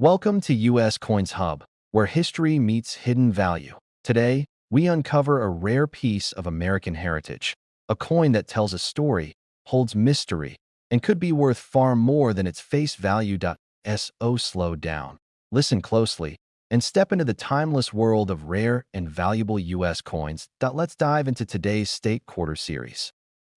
Welcome to US Coins Hub, where history meets hidden value. Today, we uncover a rare piece of American heritage, a coin that tells a story, holds mystery, and could be worth far more than its face value. So slow down, listen closely, and step into the timeless world of rare and valuable US coins. Let's dive into today's State Quarter series.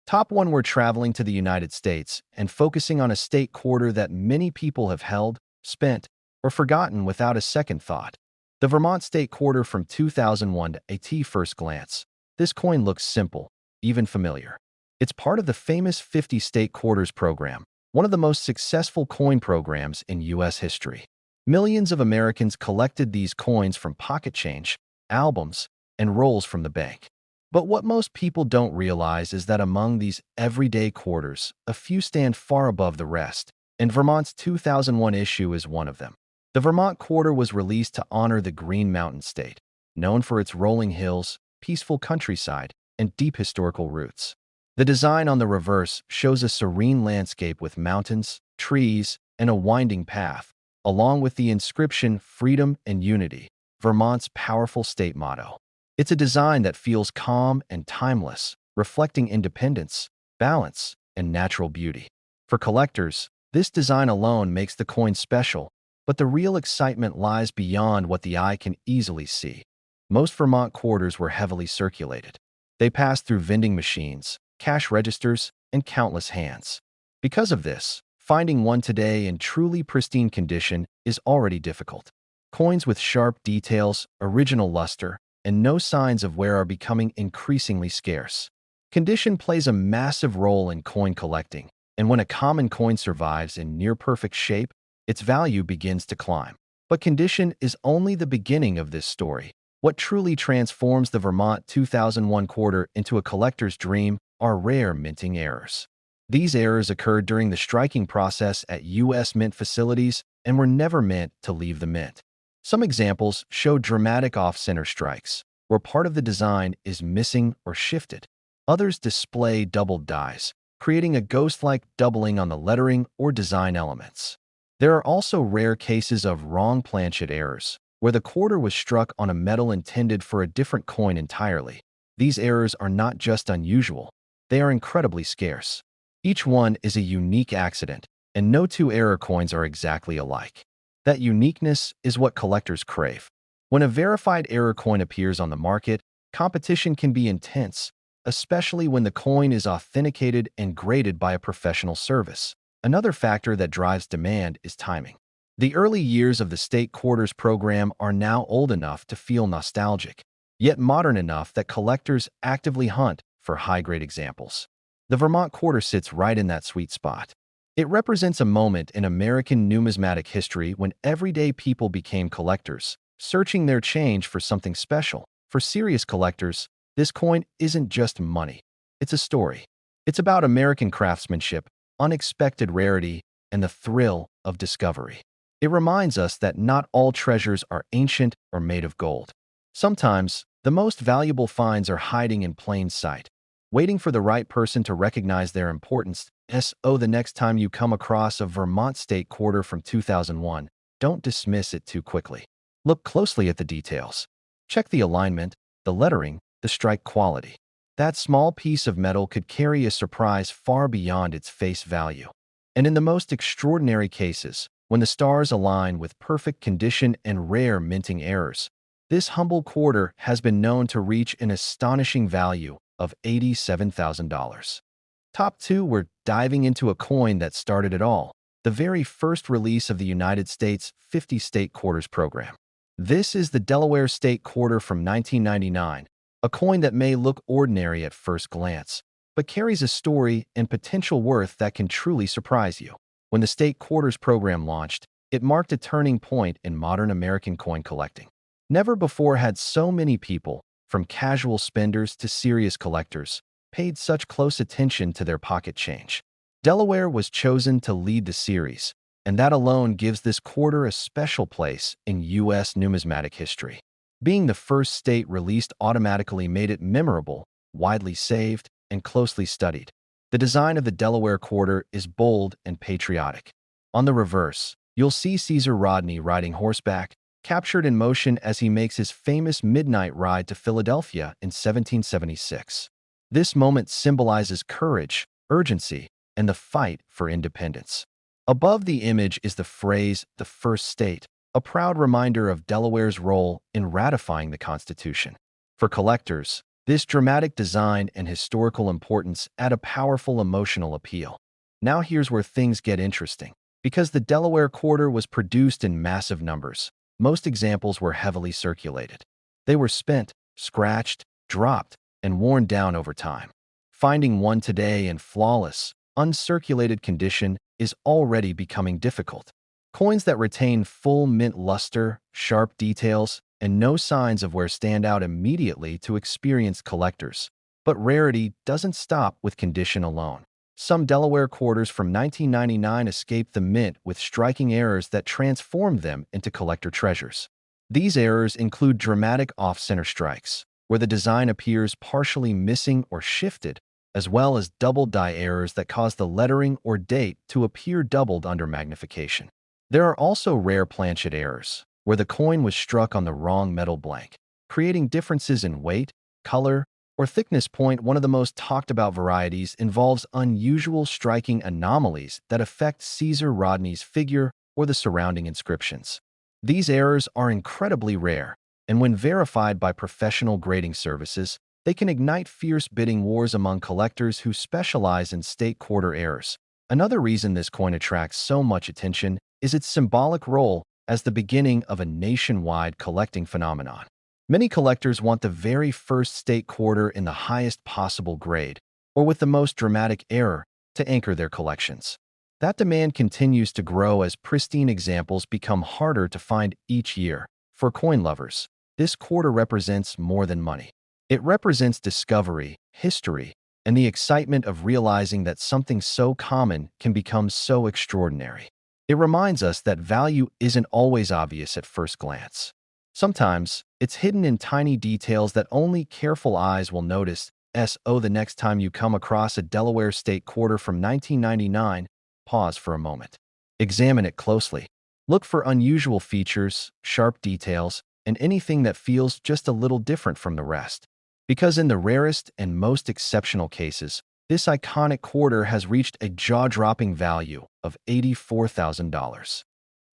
Top 1, we're traveling to the United States and focusing on a state quarter that many people have held, spent, or forgotten without a second thought. The Vermont State Quarter from 2001. At first glance, this coin looks simple, even familiar. It's part of the famous 50 State Quarters program, one of the most successful coin programs in U.S. history. Millions of Americans collected these coins from pocket change, albums, and rolls from the bank. But what most people don't realize is that among these everyday quarters, a few stand far above the rest, and Vermont's 2001 issue is one of them. The Vermont Quarter was released to honor the Green Mountain State, known for its rolling hills, peaceful countryside, and deep historical roots. The design on the reverse shows a serene landscape with mountains, trees, and a winding path, along with the inscription "Freedom and Unity," Vermont's powerful state motto. It's a design that feels calm and timeless, reflecting independence, balance, and natural beauty. For collectors, this design alone makes the coin special, but the real excitement lies beyond what the eye can easily see. Most Vermont quarters were heavily circulated. They passed through vending machines, cash registers, and countless hands. Because of this, finding one today in truly pristine condition is already difficult. Coins with sharp details, original luster, and no signs of wear are becoming increasingly scarce. Condition plays a massive role in coin collecting, and when a common coin survives in near-perfect shape, its value begins to climb. But condition is only the beginning of this story. What truly transforms the Vermont 2001 quarter into a collector's dream are rare minting errors. These errors occurred during the striking process at U.S. mint facilities and were never meant to leave the mint. Some examples show dramatic off-center strikes, where part of the design is missing or shifted. Others display doubled dies, creating a ghost-like doubling on the lettering or design elements. There are also rare cases of wrong planchet errors, where the quarter was struck on a metal intended for a different coin entirely. These errors are not just unusual, they are incredibly scarce. Each one is a unique accident, and no two error coins are exactly alike. That uniqueness is what collectors crave. When a verified error coin appears on the market, competition can be intense, especially when the coin is authenticated and graded by a professional service. Another factor that drives demand is timing. The early years of the State Quarters program are now old enough to feel nostalgic, yet modern enough that collectors actively hunt for high-grade examples. The Vermont Quarter sits right in that sweet spot. It represents a moment in American numismatic history when everyday people became collectors, searching their change for something special. For serious collectors, this coin isn't just money. It's a story. It's about American craftsmanship, unexpected rarity, and the thrill of discovery. It reminds us that not all treasures are ancient or made of gold. Sometimes, the most valuable finds are hiding in plain sight, waiting for the right person to recognize their importance. The next time you come across a Vermont State Quarter from 2001, don't dismiss it too quickly. Look closely at the details. Check the alignment, the lettering, the strike quality. That small piece of metal could carry a surprise far beyond its face value. And in the most extraordinary cases, when the stars align with perfect condition and rare minting errors, this humble quarter has been known to reach an astonishing value of $87,000. Top 2, we're diving into a coin that started it all, the very first release of the United States 50 State Quarters program. This is the Delaware State Quarter from 1999, a coin that may look ordinary at first glance, but carries a story and potential worth that can truly surprise you. When the State Quarters program launched, it marked a turning point in modern American coin collecting. Never before had so many people, from casual spenders to serious collectors, paid such close attention to their pocket change. Delaware was chosen to lead the series, and that alone gives this quarter a special place in U.S. numismatic history. Being the first state released automatically made it memorable, widely saved, and closely studied. The design of the Delaware quarter is bold and patriotic. On the reverse, You'll see Caesar Rodney riding horseback, captured in motion as he makes his famous midnight ride to Philadelphia in 1776. This moment symbolizes courage, urgency, and the fight for independence. Above the image is the phrase, "the first state," a proud reminder of Delaware's role in ratifying the Constitution. For collectors, this dramatic design and historical importance add a powerful emotional appeal. Now here's where things get interesting. Because the Delaware quarter was produced in massive numbers, most examples were heavily circulated. They were spent, scratched, dropped, and worn down over time. Finding one today in flawless, uncirculated condition is already becoming difficult. Coins that retain full mint luster, sharp details, and no signs of wear stand out immediately to experienced collectors. But rarity doesn't stop with condition alone. Some Delaware quarters from 1999 escaped the mint with striking errors that transformed them into collector treasures. These errors include dramatic off-center strikes, where the design appears partially missing or shifted, as well as double die errors that cause the lettering or date to appear doubled under magnification. There are also rare planchet errors, where the coin was struck on the wrong metal blank, creating differences in weight, color, or thickness. One of the most talked about varieties involves unusual striking anomalies that affect Caesar Rodney's figure or the surrounding inscriptions. These errors are incredibly rare, and when verified by professional grading services, they can ignite fierce bidding wars among collectors who specialize in state quarter errors. Another reason this coin attracts so much attention is its symbolic role as the beginning of a nationwide collecting phenomenon. Many collectors want the very first state quarter in the highest possible grade, or with the most dramatic error, to anchor their collections. That demand continues to grow as pristine examples become harder to find each year. For coin lovers, this quarter represents more than money. It represents discovery, history, and the excitement of realizing that something so common can become so extraordinary. It reminds us that value isn't always obvious at first glance. Sometimes, it's hidden in tiny details that only careful eyes will notice. The next time you come across a Delaware state quarter from 1999, pause for a moment. Examine it closely. Look for unusual features, sharp details, and anything that feels just a little different from the rest. Because in the rarest and most exceptional cases, this iconic quarter has reached a jaw-dropping value of $84,000.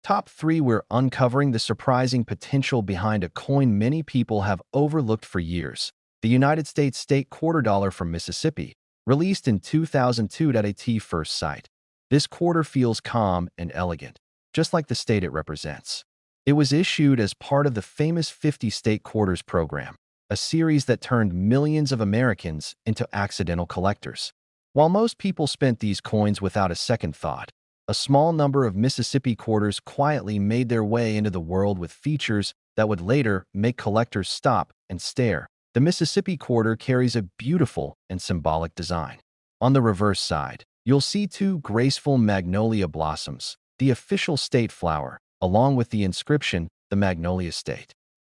Top 3. We're uncovering the surprising potential behind a coin many people have overlooked for years. The United States state quarter dollar from Mississippi, released in 2002 at first sight. This quarter feels calm and elegant, just like the state it represents. It was issued as part of the famous 50 State Quarters program, a series that turned millions of Americans into accidental collectors. While most people spent these coins without a second thought, a small number of Mississippi quarters quietly made their way into the world with features that would later make collectors stop and stare. The Mississippi quarter carries a beautiful and symbolic design. On the reverse side, you'll see 2 graceful magnolia blossoms, the official state flower, along with the inscription, "The Magnolia State."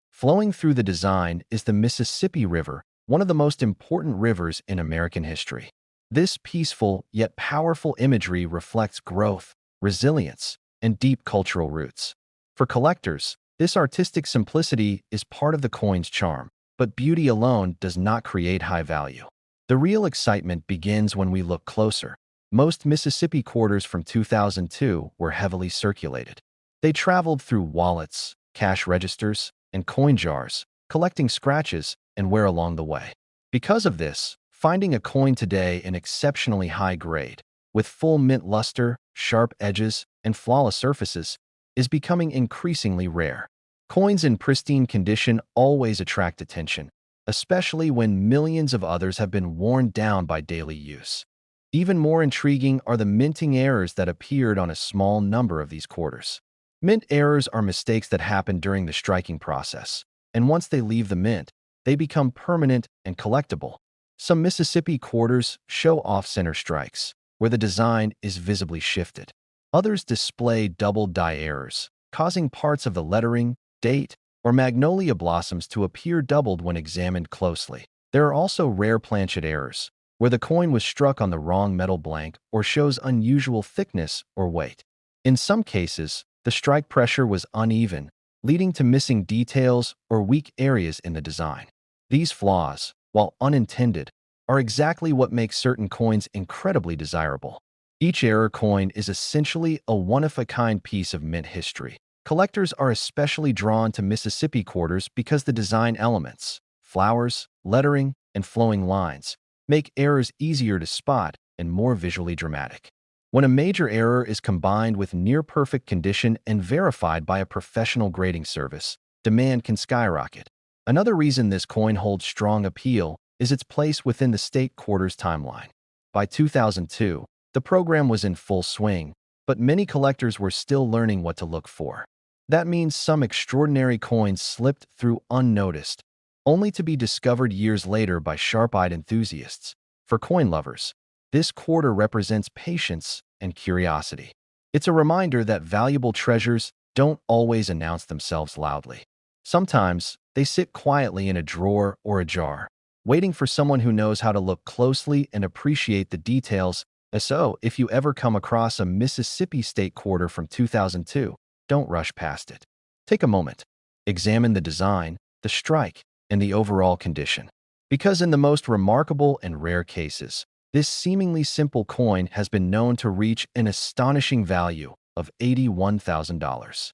Flowing through the design is the Mississippi River, one of the most important rivers in American history. This peaceful yet powerful imagery reflects growth, resilience, and deep cultural roots. For collectors, this artistic simplicity is part of the coin's charm, but beauty alone does not create high value. The real excitement begins when we look closer. Most Mississippi quarters from 2002 were heavily circulated. They traveled through wallets, cash registers, and coin jars, collecting scratches and wear along the way. Because of this, finding a coin today in exceptionally high grade, with full mint luster, sharp edges, and flawless surfaces, is becoming increasingly rare. Coins in pristine condition always attract attention, especially when millions of others have been worn down by daily use. Even more intriguing are the minting errors that appeared on a small number of these quarters. Mint errors are mistakes that happen during the striking process, and once they leave the mint, they become permanent and collectible. Some Mississippi quarters show off-center strikes, where the design is visibly shifted. Others display double die errors, causing parts of the lettering, date, or magnolia blossoms to appear doubled when examined closely. There are also rare planchet errors, where the coin was struck on the wrong metal blank or shows unusual thickness or weight. In some cases, The strike pressure was uneven, leading to missing details or weak areas in the design. These flaws, while unintended, are exactly what makes certain coins incredibly desirable. Each error coin is essentially a one-of-a-kind piece of mint history. Collectors are especially drawn to Mississippi quarters because the design elements, flowers, lettering, and flowing lines, make errors easier to spot and more visually dramatic. When a major error is combined with near-perfect condition and verified by a professional grading service, demand can skyrocket. Another reason this coin holds strong appeal is its place within the state quarters timeline. By 2002, the program was in full swing, but many collectors were still learning what to look for. That means some extraordinary coins slipped through unnoticed, only to be discovered years later by sharp-eyed enthusiasts. For coin lovers, this quarter represents patience and curiosity. It's a reminder that valuable treasures don't always announce themselves loudly. Sometimes, they sit quietly in a drawer or a jar, waiting for someone who knows how to look closely and appreciate the details. So, if you ever come across a Mississippi State quarter from 2002, don't rush past it. Take a moment. Examine the design, the strike, and the overall condition. Because in the most remarkable and rare cases, this seemingly simple coin has been known to reach an astonishing value of $81,000.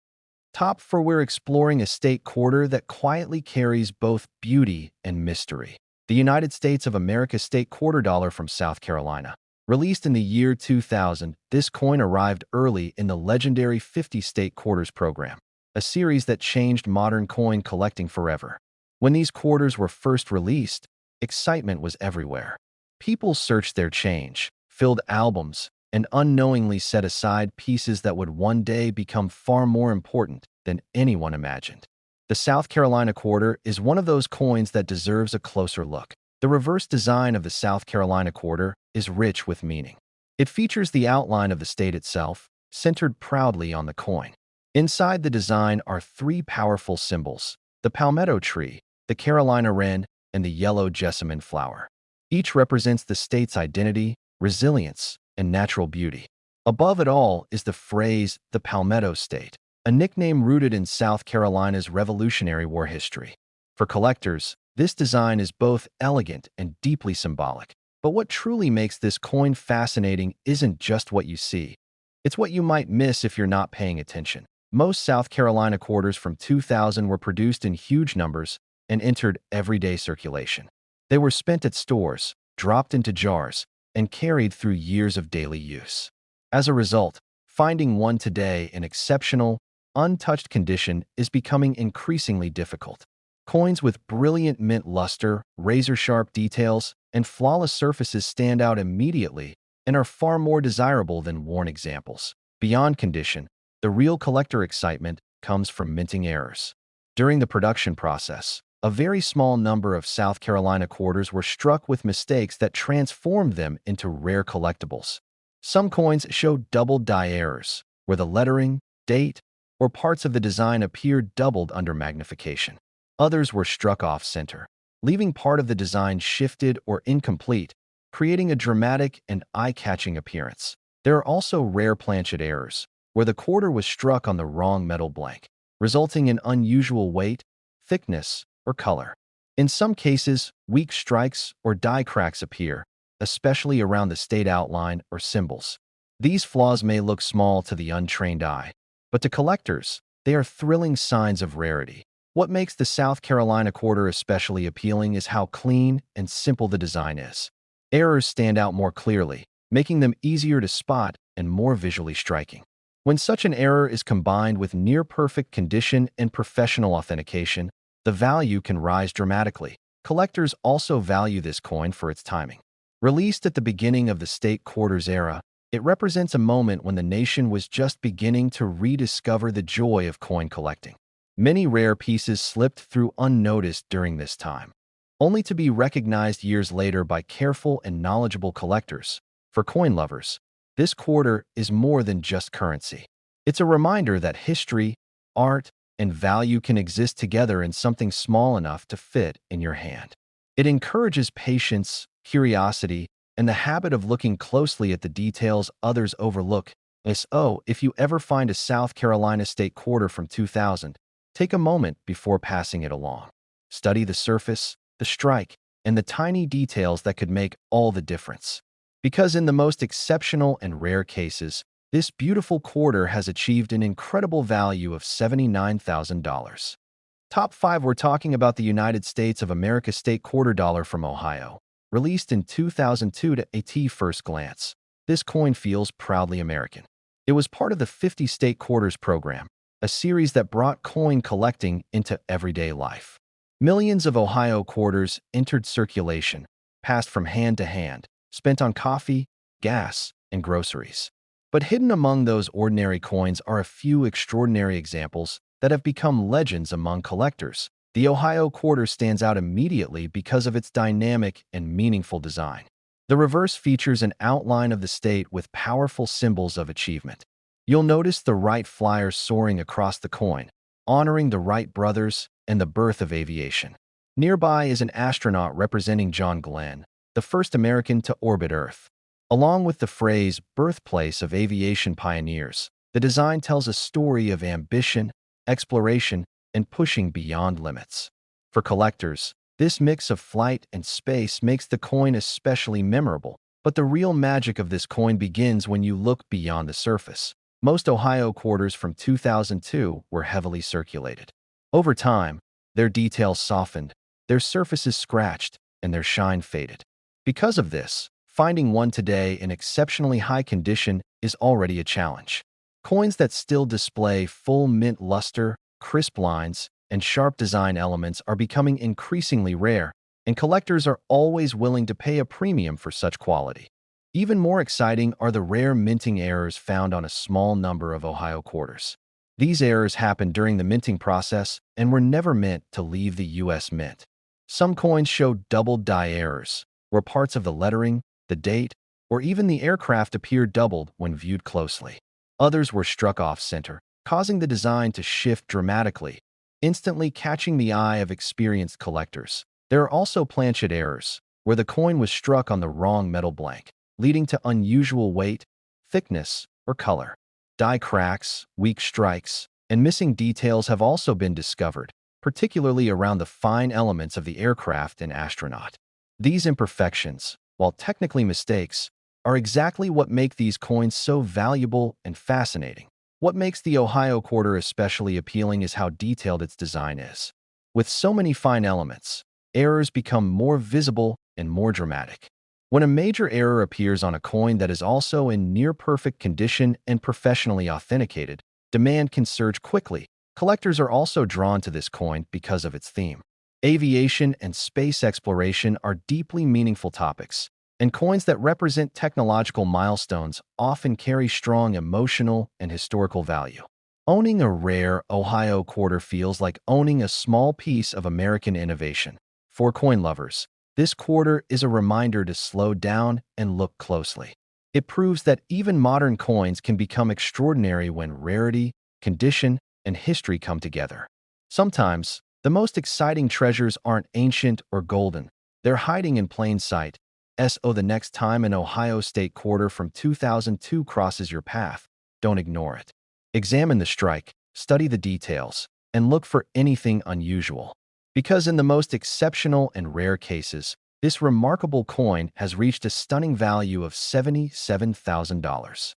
Top 4, we're exploring a state quarter that quietly carries both beauty and mystery. The United States of America State Quarter Dollar from South Carolina. Released in the year 2000, this coin arrived early in the legendary 50 State Quarters program, a series that changed modern coin collecting forever. When these quarters were first released, excitement was everywhere. People searched their change, filled albums, and unknowingly set aside pieces that would one day become far more important than anyone imagined. The South Carolina quarter is one of those coins that deserves a closer look. The reverse design of the South Carolina quarter is rich with meaning. It features the outline of the state itself, centered proudly on the coin. Inside the design are three powerful symbols: the palmetto tree, the Carolina wren, and the yellow jessamine flower. Each represents the state's identity, resilience, and natural beauty. Above it all is the phrase, the Palmetto State, a nickname rooted in South Carolina's Revolutionary War history. For collectors, this design is both elegant and deeply symbolic. But what truly makes this coin fascinating isn't just what you see. It's what you might miss if you're not paying attention. Most South Carolina quarters from 2000 were produced in huge numbers and entered everyday circulation. They were spent at stores, dropped into jars, and carried through years of daily use. As a result, finding one today in exceptional, untouched condition is becoming increasingly difficult. Coins with brilliant mint luster, razor-sharp details, and flawless surfaces stand out immediately and are far more desirable than worn examples. Beyond condition, the real collector excitement comes from minting errors. During the production process, a very small number of South Carolina quarters were struck with mistakes that transformed them into rare collectibles. Some coins show double die errors, where the lettering, date, or parts of the design appeared doubled under magnification. Others were struck off-center, leaving part of the design shifted or incomplete, creating a dramatic and eye-catching appearance. There are also rare planchet errors, where the quarter was struck on the wrong metal blank, resulting in unusual weight, thickness, or color. In some cases, weak strikes or die cracks appear, especially around the state outline or symbols. These flaws may look small to the untrained eye, but to collectors, they are thrilling signs of rarity. What makes the South Carolina quarter especially appealing is how clean and simple the design is. Errors stand out more clearly, making them easier to spot and more visually striking. When such an error is combined with near-perfect condition and professional authentication, the value can rise dramatically. Collectors also value this coin for its timing. Released at the beginning of the state quarters era, it represents a moment when the nation was just beginning to rediscover the joy of coin collecting. Many rare pieces slipped through unnoticed during this time, only to be recognized years later by careful and knowledgeable collectors. For coin lovers, this quarter is more than just currency. It's a reminder that history, art, and value can exist together in something small enough to fit in your hand. It encourages patience, curiosity, and the habit of looking closely at the details others overlook. So, if you ever find a South Carolina state quarter from 2000, take a moment before passing it along. Study the surface, the strike, and the tiny details that could make all the difference. Because in the most exceptional and rare cases, this beautiful quarter has achieved an incredible value of $79,000. Top 5, we're talking about the United States of America state quarter dollar from Ohio. Released in 2002 to at first glance, this coin feels proudly American. It was part of the 50 State Quarters program, a series that brought coin collecting into everyday life. Millions of Ohio quarters entered circulation, passed from hand to hand, spent on coffee, gas, and groceries. But hidden among those ordinary coins are a few extraordinary examples that have become legends among collectors. The Ohio quarter stands out immediately because of its dynamic and meaningful design. The reverse features an outline of the state with powerful symbols of achievement. You'll notice the Wright Flyer soaring across the coin, honoring the Wright brothers and the birth of aviation. Nearby is an astronaut representing John Glenn, the first American to orbit Earth. Along with the phrase birthplace of aviation pioneers, the design tells a story of ambition, exploration, and pushing beyond limits. For collectors, this mix of flight and space makes the coin especially memorable, but the real magic of this coin begins when you look beyond the surface. Most Ohio quarters from 2002 were heavily circulated. Over time, their details softened, their surfaces scratched, and their shine faded. Because of this, finding one today in exceptionally high condition is already a challenge. Coins that still display full mint luster, crisp lines, and sharp design elements are becoming increasingly rare, and collectors are always willing to pay a premium for such quality. Even more exciting are the rare minting errors found on a small number of Ohio quarters. These errors happened during the minting process and were never meant to leave the U.S. Mint. Some coins show doubled die errors, where parts of the lettering, the date, or even the aircraft appear doubled when viewed closely. Others were struck off-center, causing the design to shift dramatically, instantly catching the eye of experienced collectors. There are also planchet errors, where the coin was struck on the wrong metal blank, leading to unusual weight, thickness, or color. Die cracks, weak strikes, and missing details have also been discovered, particularly around the fine elements of the aircraft and astronaut. These imperfections, while technically mistakes, are exactly what make these coins so valuable and fascinating. What makes the Ohio quarter especially appealing is how detailed its design is. With so many fine elements, errors become more visible and more dramatic. When a major error appears on a coin that is also in near-perfect condition and professionally authenticated, demand can surge quickly. Collectors are also drawn to this coin because of its theme. Aviation and space exploration are deeply meaningful topics, and coins that represent technological milestones often carry strong emotional and historical value. Owning a rare Ohio quarter feels like owning a small piece of American innovation. For coin lovers, this quarter is a reminder to slow down and look closely. It proves that even modern coins can become extraordinary when rarity, condition, and history come together. Sometimes, the most exciting treasures aren't ancient or golden. They're hiding in plain sight. So the next time an Ohio state quarter from 2002 crosses your path, don't ignore it. Examine the strike, study the details, and look for anything unusual. Because in the most exceptional and rare cases, this remarkable coin has reached a stunning value of $77,000.